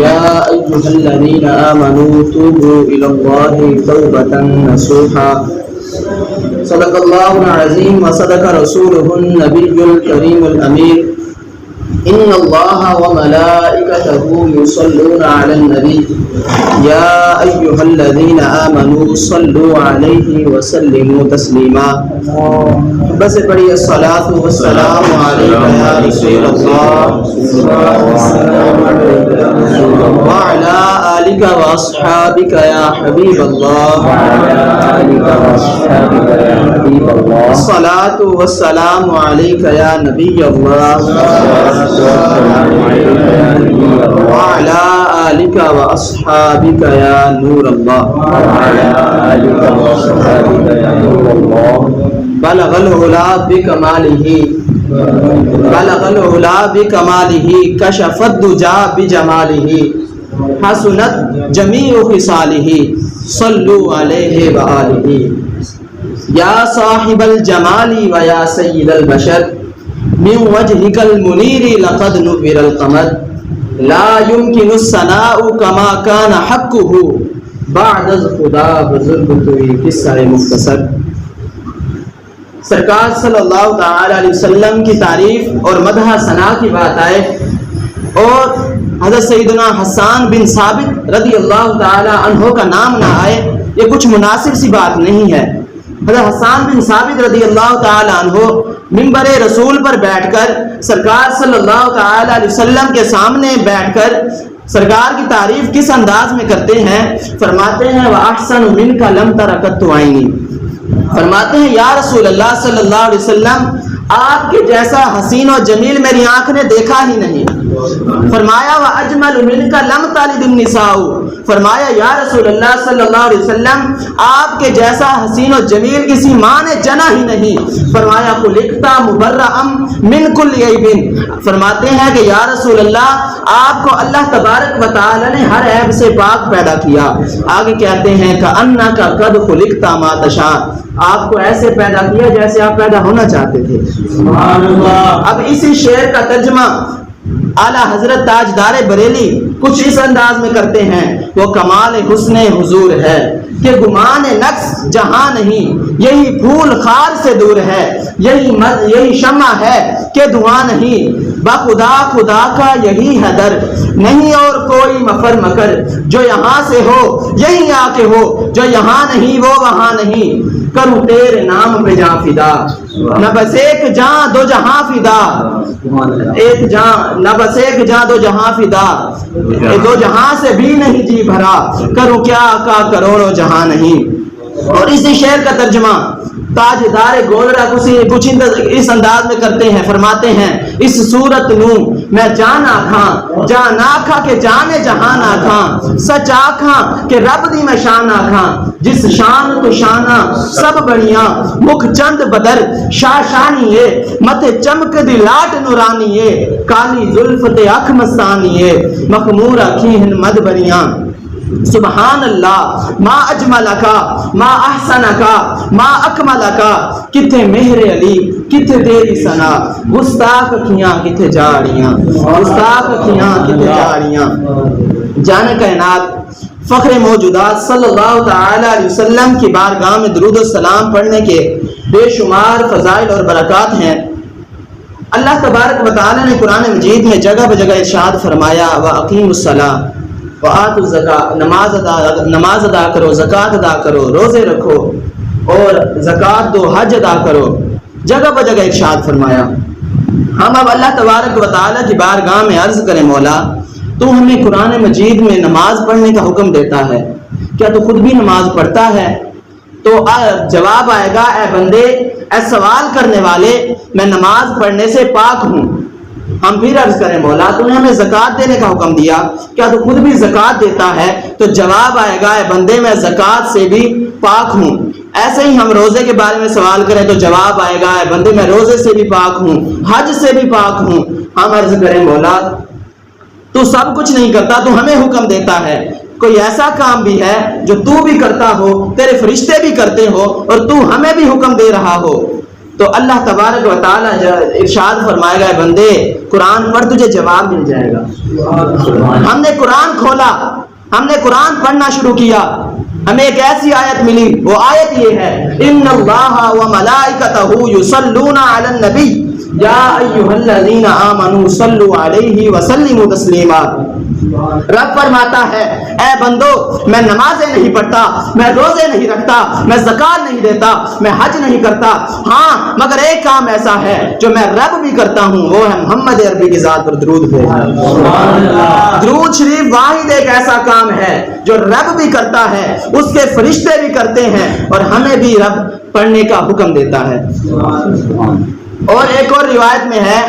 يا أيها الذين آمنوا توبوا إلى الله توبة نصوحا صدق الله العظيم وصدق رسوله النبي الكريم الأمين إن الله وملائكته يصلون على النبي يا أيها الذين آمنوا صلوا عليه وسلموا تسليما بس پڑھی الصلاة والسلام عليك يا رسول الله وعلى آلك وأصحابك يا حبيب الله الصلاة والسلام عليك يا نبي الله وعلى آلك وأصحابك يا نور الله بلغ العلا بكماله كشف الدجى بجماله حسنت جميع خصاله صلوا عليه وآله يا صاحب الجمال ويا سيد البشر من وجهك المنير لقد نور القمر لا يمكن الثناء كما كان حقه بعد خدا بزرگ توئی قصہ مختصر۔ سرکار صلی اللہ تعالی علیہ وسلم کی تعریف اور مدح ثنا کی بات آئے اور حضرت سیدنا حسان بن ثابت رضی اللہ تعالی عنہ کا نام نہ آئے، یہ کچھ مناسب سی بات نہیں ہے۔ حضرت حسان بن ثابت رضی اللہ تعالی عنہ منبر رسول پر بیٹھ کر سرکار صلی اللہ تعالی علیہ وسلم کے سامنے بیٹھ کر سرکار کی تعریف کس انداز میں کرتے ہیں؟ فرماتے ہیں وَأَحْسَنُ مِنْكَ لَمْ تَرَ قَطُّ عَيْنِي، فرماتے ہیں یا رسول اللہ صلی اللہ علیہ وسلم آپ کے جیسا حسین و جمیل میری آنکھ نے دیکھا ہی نہیں۔ فرمایا وَأَجْمَلُ مِنْكَ لَمْ تَلِدِ النِّسَاءُ، فرمایا یا رسول اللہ صلی اللہ علیہ وسلم آپ کے جیسا حسین و جمیل کسی ماں نے جنا ہی نہیں۔ فرمایا خُلِقْتَ مُبَرَّأً مِنْ كُلِّ عَیْبٍ، فرماتے ہیں کہ یا رسول اللہ آپ کو اللہ تبارک و تعالی نے ہر عیب سے پاک پیدا کیا۔ آگے کہتے ہیں کَأَنَّكَ قَدْ خُلِقْتَ مَا تَشَاءُ، آپ کو ایسے پیدا کیا جیسے آپ پیدا ہونا چاہتے تھے۔ سبحان اللہ۔ اب اسی شعر کا ترجمہ اعلیٰ حضرت تاجدار بریلی کچھ اس انداز میں کرتے ہیں وہ کمال حسن حضور ہے کہ گمان نقص جہاں نہیں، یہی پھول خار سے دور ہے، یہی شمع ہے کہ دھواں نہیں، بخدا خدا کا یہی ہے در، نہیں اور کوئی مفر مکر، جو یہاں سے ہو یہی آ کے ہو، جو یہاں نہیں وہ وہاں نہیں، کروں تیرے نام پہ جاں فدا، نہ بس ایک جاں دو جہاں فدا، ایک جاں نہ بس ایک جاں دو جہاں فدا، دو جہاں سے بھی نہیں جی بھرا، کروں کیا کا کروڑوں جہاں نہیں۔ اور اسی شعر کا ترجمہ تاجدار گولڑا کچھ اس انداز میں کرتے ہیں، فرماتے ہیں اس صورت نوں میں جان آکھاں، جان آکھاں کہ جانے جہان آکھاں، سچ آکھاں کہ رب دی میں شان آکھاں، جس شان تو شانہ سب بڑیاں، مکھ چند بدر شاہ شانی ہے، متھے چمک دی لاٹ نورانی ہے، کالی زلف تے اکھ مستانی ہے، مخمور اکھیں مد بریاں۔ سبحان اللہ ما اجملکا ما احسنکا ما اکملکا، کتھے مہر علی کتھے تیری ثنا، گستاخ کھیاں کتھے جاڑیاں، گستاخ کھیاں کتھے جاڑیاں۔ جان کائنات فخر موجودات صلی اللہ تعالی علیہ وسلم کی بارگاہ میں درود و سلام پڑھنے کے بے شمار فضائل اور برکات ہیں۔ اللہ تبارک و تعالی نے قرآن مجید میں جگہ بجگہ ارشاد فرمایا وَأَقِیمُوا الصَّلَاةَ وَآتُوا الزَّکَاةَ، نماز ادا کرو، زکوٰۃ ادا کرو، روزے رکھو اور زکوٰۃ دو، حج ادا کرو، جگہ بجگہ ارشاد فرمایا۔ ہم اب اللہ تبارک و تعالی کی بارگاہ میں عرض کریں مولا تو ہمیں قرآن مجید میں نماز پڑھنے کا حکم دیتا ہے، کیا تو خود بھی نماز پڑھتا ہے؟ تو جواب آئے گا اے بندے، اے سوال کرنے والے، میں نماز پڑھنے سے پاک ہوں۔ ہم پھر عرض کریں مولا تو نے ہمیں زکوٰۃ دینے کا حکم دیا، کیا تو خود بھی زکوٰۃ دیتا ہے؟ تو جواب آئے گا اے بندے، میں زکوٰۃ سے بھی پاک ہوں۔ ایسے ہی ہم روزے کے بارے میں سوال کریں تو جواب آئے گا اے بندے، میں روزے سے بھی پاک ہوں، حج سے بھی پاک ہوں۔ ہم عرض کریں مولا تو سب کچھ نہیں کرتا، تو ہمیں حکم دیتا ہے، کوئی ایسا کام بھی ہے جو تو بھی کرتا ہو، تیرے فرشتے بھی کرتے ہو اور تو ہمیں بھی حکم دے رہا ہو؟ تو اللہ تبارک و تعالیٰ ارشاد فرمائے گا بندے قرآن پڑھ تجھے جواب مل جائے گا۔ ہم نے قرآن کھولا، ہم نے قرآن پڑھنا شروع کیا، ہمیں ایک ایسی آیت ملی، وہ آیت یہ ہے ان اللہ وملائکتہ یصلون علی النبی یا ایھا الذین آمنوا صلوا علیہ وسلموا تسلیما۔ رب فرماتا ہے اے بندو میں نمازیں نہیں پڑھتا، میں روزے نہیں رکھتا، میں زکات نہیں دیتا، میں حج نہیں کرتا، ہاں مگر ایک کام ایسا ہے جو میں رب بھی کرتا ہوں، وہ ہے محمد عربی کی ذات پر درود بھیجنا۔ درود شریف واحد ایک ایسا کام ہے جو رب بھی کرتا ہے، اس کے فرشتے بھی کرتے ہیں، اور ہمیں بھی رب پڑھنے کا حکم دیتا ہے۔ اور ایک اور روایت میں ہے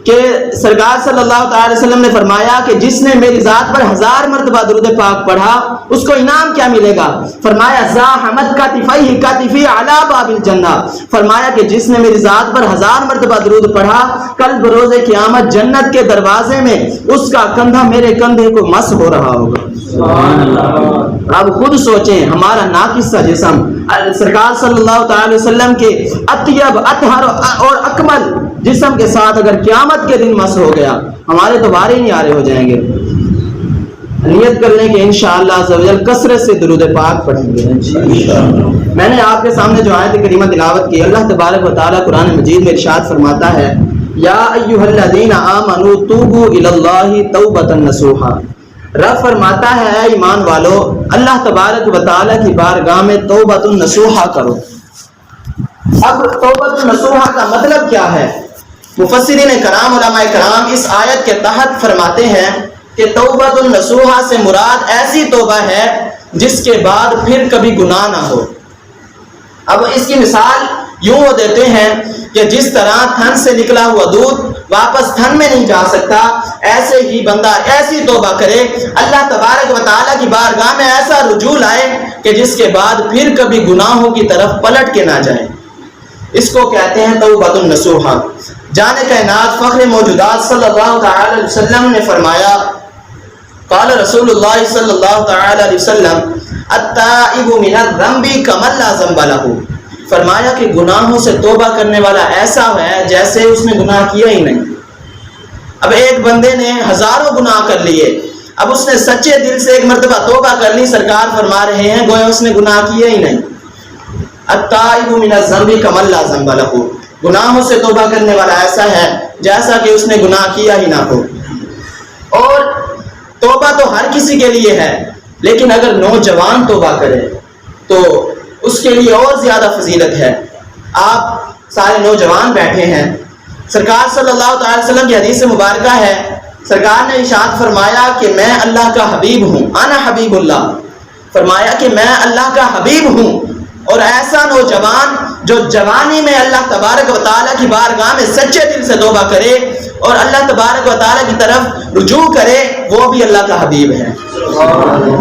کہ سرکار صلی اللہ تعالی وسلم نے فرمایا کہ جس نے میری ذات پر 1000 مرتبہ درود پاک پڑھا اس کو انعام کیا ملے گا؟ فرمایا زاحمت کتفیہ کتفی علی باب الجنہ، فرمایا کہ جس نے میری ذات پر 1000 مرتبہ درود پڑھا کل بروز قیامت جنت کے دروازے میں اس کا کندھا میرے کندھے کو مس ہو رہا ہوگا۔ اب خود سوچیں ہمارا ناقص سا جسم سرکار صلی اللہ تعالی وسلم کے اطیب اطہر اور اکمل جسم کے ساتھ اگر قیامت کے دن مس ہو گیا، ہمارے تو بارے نہیں آرے ہو جائیں گے۔ نیت کر لیں کہ انشاءاللہ عز و جل کثرت سے درود پاک پڑھیں گے۔ میں نے آپ کے سامنے جو آیت کریمہ تلاوت کی، اللہ تبارک و تعالیٰ قرآن مجید میں ارشاد فرماتا ہے یا ایھا الذین آمنوا توبوا الی اللہ توبۃ نصوحا۔ رب فرماتا ہے اے ایمان والو اللہ تبارک و تعالیٰ کی بارگاہ میں توبۃ نصوحا کرو۔ اب توبۃ نصوحا کا مطلب کیا ہے؟ مفسرین کرام علماء کرام اس آیت کے تحت فرماتے ہیں کہ توبۃ النصوحہ سے مراد ایسی توبہ ہے جس کے بعد پھر کبھی گناہ نہ ہو۔ اب اس کی مثال یوں وہ دیتے ہیں کہ جس طرح تھن سے نکلا ہوا دودھ واپس تھن میں نہیں جا سکتا، ایسے ہی بندہ ایسی توبہ کرے اللہ تبارک و تعالیٰ کی بارگاہ میں ایسا رجوع لائے کہ جس کے بعد پھر کبھی گناہوں کی طرف پلٹ کے نہ جائے، اس کو کہتے ہیں توبۃ النصوحہ۔ جان کائنات فخر موجودات صلی اللہ تعالی علیہ وسلم نے فرمایا قال رسول اللہ صلی اللہ تعالی علیہ وسلم التائب من الذنب کمن لا ذنب لہ، فرمایا کہ گناہوں سے توبہ کرنے والا ایسا ہے جیسے اس نے گناہ کیا ہی نہیں۔ اب ایک بندے نے ہزاروں گناہ کر لیے، اب اس نے سچے دل سے ایک مرتبہ توبہ کر لی، سرکار فرما رہے ہیں گویا اس نے گناہ کیا ہی نہیں۔ التائب من الذنب کمن لا ذنب لہ، گناہوں سے توبہ کرنے والا ایسا ہے جیسا کہ اس نے گناہ کیا ہی نہ ہو۔ اور توبہ تو ہر کسی کے لیے ہے، لیکن اگر نوجوان توبہ کرے تو اس کے لیے اور زیادہ فضیلت ہے۔ آپ سارے نوجوان بیٹھے ہیں، سرکار صلی اللہ تعالی وسلم کی حدیث مبارکہ ہے، سرکار نے ارشاد فرمایا کہ میں اللہ کا حبیب ہوں، انا حبیب اللہ، فرمایا کہ میں اللہ کا حبیب ہوں۔ اور ایسا نوجوان جو جوانی میں اللہ تبارک و تعالیٰ کی بارگاہ میں سچے دل سے توبہ کرے اور اللہ تبارک و تعالیٰ کی طرف رجوع کرے وہ بھی اللہ کا حبیب ہے۔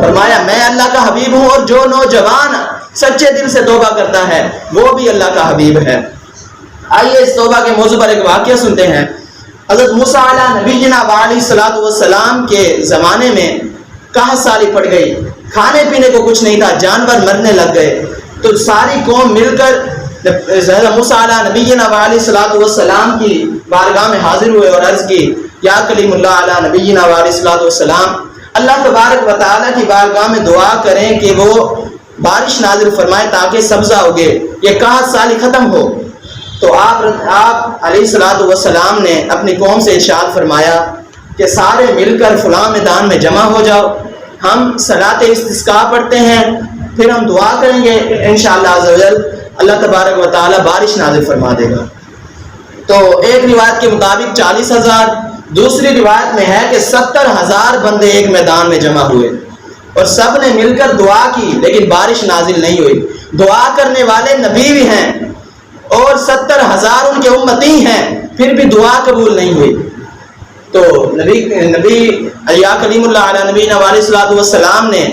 فرمایا میں اللہ کا حبیب ہوں، اور جو نوجوان سچے دل سے توبہ کرتا ہے وہ بھی اللہ کا حبیب ہے۔ آئیے اس توبہ کے موضوع پر ایک واقعہ سنتے ہیں۔ حضرت موسیٰ علیہ نبینا علیہ الصلوۃ والسلام کے زمانے میں قحط سالی پڑ گئی، کھانے پینے کو کچھ نہیں تھا، جانور مرنے لگ گئے، تو ساری قوم مل کر حضرت موسیٰ علیہ نبینا علیہ الصلوۃ والسلام کی بارگاہ میں حاضر ہوئے اور عرض کی یا کلیم اللہ علیہ نبینا علیہ الصلوۃ والسلام، اللہ تبارک و تعالیٰ کی بارگاہ میں دعا کریں کہ وہ بارش نازل فرمائے تاکہ سبزہ اگے، یہ قحط سالی ختم ہو۔ تو آپ علیہ الصلوۃ والسلام نے اپنی قوم سے ارشاد فرمایا کہ سارے مل کر فلاں میدان میں جمع ہو جاؤ، ہم صلاۃ استسقاء پڑھتے ہیں، پھر ہم دعا کریں گے انشاءاللہ عز و جل اللہ تبارک و تعالی بارش نازل فرما دے گا۔ تو ایک روایت کے مطابق 40,000، دوسری روایت میں ہے کہ 70,000 بندے ایک میدان میں جمع ہوئے اور سب نے مل کر دعا کی، لیکن بارش نازل نہیں ہوئی۔ دعا کرنے والے نبی بھی ہیں اور 70,000 ان کے امتی ہیں، پھر بھی دعا قبول نہیں ہوئی۔ تو نبی یا کلیم اللہ علیہ نبینا علیہ الصلوۃ والسلام نے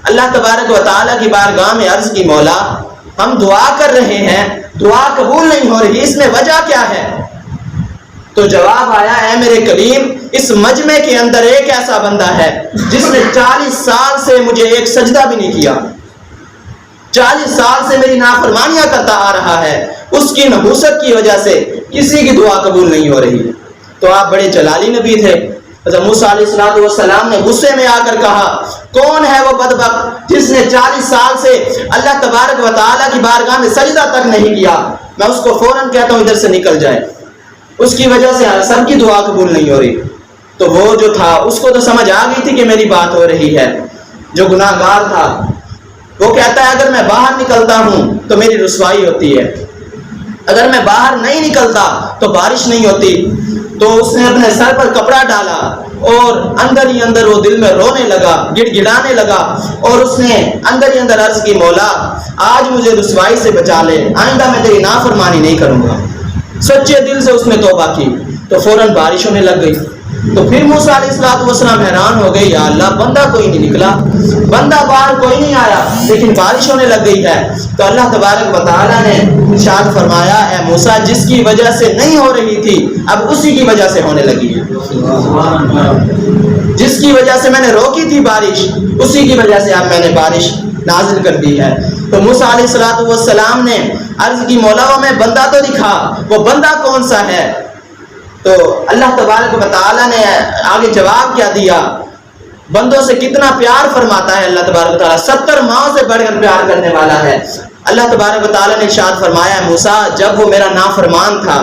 اللہ تبارک و تعالیٰ کی بارگاہ میں عرض کی مولا ہم دعا کر رہے ہیں، دعا قبول نہیں ہو رہی، اس میں وجہ کیا ہے؟ تو جواب آیا اے میرے کلیم، اس مجمع کے اندر ایک ایسا بندہ ہے جس نے 40 سال سے مجھے ایک سجدہ بھی نہیں کیا، 40 سال سے میری نافرمانیاں کرتا آ رہا ہے، اس کی نحوست کی وجہ سے کسی کی دعا قبول نہیں ہو رہی۔ تو آپ بڑے جلالی نبی تھے۔ حضرت موسیٰ علیہ السلام نے غصے میں آ کر کہا، کون ہے وہ بدبخت جس نے 40 سال سے اللہ تبارک و تعالیٰ کی بارگاہ میں سجدہ تک نہیں کیا، میں اس کو فوراً کہتا ہوں ادھر سے نکل جائے، اس کی وجہ سے سب کی دعا قبول نہیں ہو رہی۔ تو وہ جو تھا اس کو تو سمجھ آ گئی تھی کہ میری بات ہو رہی ہے، جو گناہ گار تھا وہ کہتا ہے اگر میں باہر نکلتا ہوں تو میری رسوائی ہوتی ہے، اگر میں باہر نہیں نکلتا تو بارش نہیں ہوتی۔ تو اس نے اپنے سر پر کپڑا ڈالا اور اندر ہی اندر وہ دل میں رونے لگا، گڑ گڑانے لگا، اور اس نے اندر ہی اندر عرض کی، مولا آج مجھے رسوائی سے بچا لے، آئندہ میں تیری نافرمانی نہیں کروں گا۔ سچے دل سے اس نے توبہ کی تو فوراً بارش ہونے لگ گئی۔ تو پھر موسیٰ علیہ السلام حیران ہو گئے، یا اللہ بندہ کوئی نہیں نکلا، بندہ باہر کوئی نہیں آیا، لیکن بارش ہونے لگ گئی ہے۔ تو اللہ تبارک و تعالیٰ نے ارشاد فرمایا، اے موسیٰ جس کی وجہ سے نہیں ہو رہی تھی اب اسی کی وجہ سے ہونے لگی ہے، جس کی وجہ سے میں نے روکی تھی بارش اسی کی وجہ سے اب میں نے بارش نازل کر دی ہے۔ تو موسیٰ علیہ السلام نے عرض کی، مولا میں بندہ تو دکھا، وہ بندہ کون سا ہے؟ تو اللہ تبارک و تعالیٰ نے آگے جواب کیا دیا، بندوں سے کتنا پیار فرماتا ہے اللہ تبارک و تعالیٰ، 70 ماؤں سے بڑھ کر پیار کرنے والا ہے۔ اللہ تبارک و تعالیٰ نے ارشاد فرمایا، موسیٰ جب وہ میرا نافرمان تھا،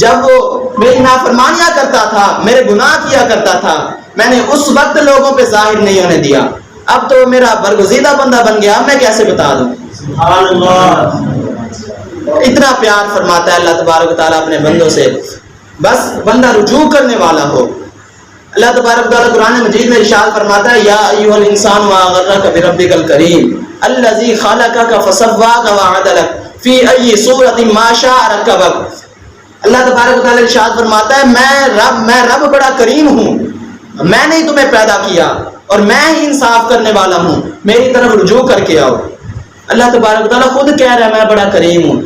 جب وہ میری نافرمانیاں کرتا تھا، میرے گناہ کیا کرتا تھا، میں نے اس وقت لوگوں پہ ظاہر نہیں ہونے دیا، اب تو میرا برگزیدہ بندہ بن گیا، میں کیسے بتا دوں۔ سبحان اللہ، اتنا پیار فرماتا ہے اللہ تبارک و تعالیٰ اپنے بندوں سے، بس بندہ رجوع کرنے والا ہو۔ اللہ تبارک و تعالیٰ قرآن مجید میں ارشاد فرماتا ہے، یا ایھا الانسان ما غرک بربک الکریم الذی خلقک فسواک وعدلک فی ای صورۃ ما شاء رکبک۔ اللہ تبارک و تعالیٰ ارشاد فرماتا ہے، میں رب بڑا کریم ہوں، میں نے تمہیں پیدا کیا اور میں ہی انصاف کرنے والا ہوں، میری طرف رجوع کر کے آؤ۔ اللہ تبارک و تعالیٰ خود کہہ رہا ہے میں بڑا کریم ہوں۔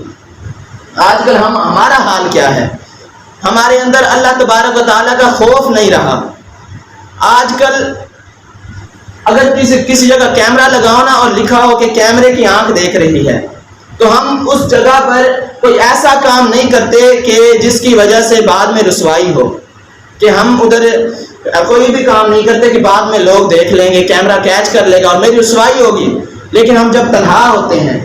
آج کل ہمارا حال کیا ہے؟ ہمارے اندر اللہ تبارک و تعالیٰ کا خوف نہیں رہا۔ آج کل اگر کسی جگہ کیمرہ لگاؤ نا اور لکھا ہو کہ کیمرے کی آنکھ دیکھ رہی ہے، تو ہم اس جگہ پر کوئی ایسا کام نہیں کرتے کہ جس کی وجہ سے بعد میں رسوائی ہو، کہ ہم ادھر کوئی بھی کام نہیں کرتے کہ بعد میں لوگ دیکھ لیں گے، کیمرہ کیچ کر لے گا اور میری رسوائی ہوگی۔ لیکن ہم جب تنہا ہوتے ہیں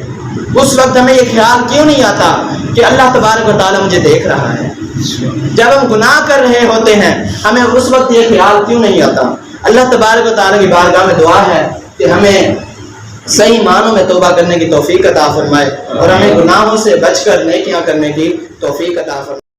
اس وقت ہمیں یہ خیال کیوں نہیں آتا کہ اللہ تبارک و تعالیٰ مجھے دیکھ رہا ہے؟ جب ہم گناہ کر رہے ہوتے ہیں ہمیں اس وقت یہ خیال کیوں نہیں آتا؟ اللہ تبارک و تعالیٰ کی بارگاہ میں دعا ہے کہ ہمیں صحیح معنوں میں توبہ کرنے کی توفیق عطا فرمائے اور ہمیں گناہوں سے بچ کر نیکیاں کرنے کی توفیق عطا فرمائے۔